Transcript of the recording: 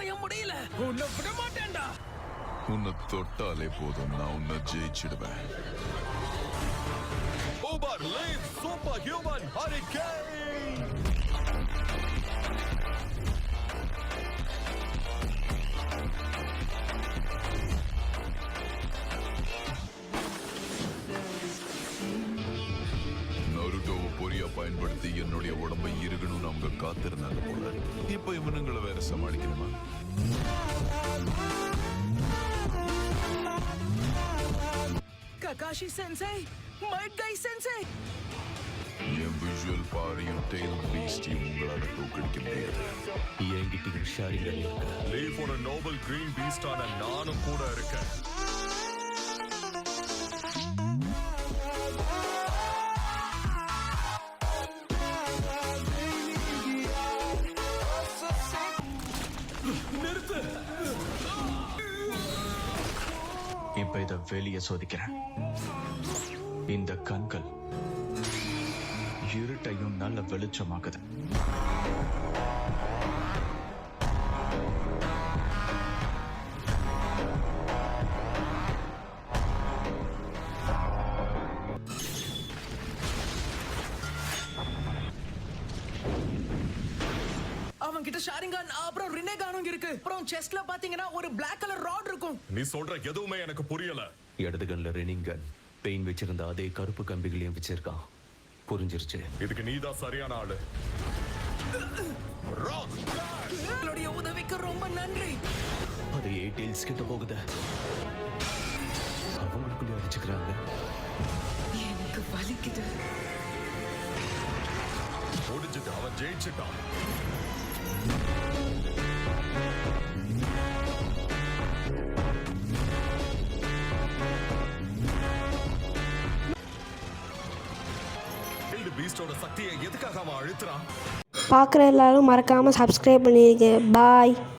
செய்ய முடியல. உன்னை விட மாட்டேன்டா. உன்னை தொட்டாலே போதும், நான் உன்னை ஜெயிச்சிடுவேன். Uber Leaf Superhuman Hurricane! நருட்டோவை பொறியா பயன்படுத்தி என்னுடைய உடம்பை இருகணும்னு அவங்க காத்திருந்தாங்க போல. இப்ப இவனுங்களை வேற சமாளிக்கணுமா? ககாஷி சென்சை, மைட் கை சென்சை. என் விஷுவல் பாரியும் டெயில் பீஸ்டையும் உங்களால தோக்கடிக்க முடியாது. என்கிட்ட ஷாரிங்கன் இருக்கு. லீஃபோட நோபல் கிரீன் பீஸ்டான நானும் கூட இருக்கேன். நிறுத்து. இப்ப இத வெளியே சோதிக்கிறேன். இந்த கண்கள் இருட்டையும் நல்ல வெளிச்சமாக்குது. அவன்கிட்ட ஷாரிங்கான் அப்புறம் ரினேகானும் இருக்கு. அப்புறம் செஸ்ட்ல பாத்தீங்கன்னா ஒரு பிளாக் கலர் ராட் இருக்கும். நீ சொல்ற எதுவுமே எனக்கு புரியல. இடது கண்ல ரெனிங்கன் பெயின் வச்சிருந்த அதே கருப்பு கம்பிகளையும் வச்சிருக்கான். புரிஞ்சிருச்சு. இதுக்கு நீதான் சரியான ஆளு. உங்களுடைய உதவிக்கு ரொம்ப நன்றி. அது 8 டெயில்ஸ் கிட்ட போகுது. அவங்களுக்குள்ளே அடிச்சுக்கிறாங்க. எனக்கு வலிக்குது. முடிஞ்சது, அவன் ஜெயிச்சுட்டான். பீஸ்டோட சக்தியை எதுக்காக அவன் அழுத்துறான்? பார்க்குற எல்லாரும் மறக்காமல் சப்ஸ்கிரைப் பண்ணிடுங்க. பாய்.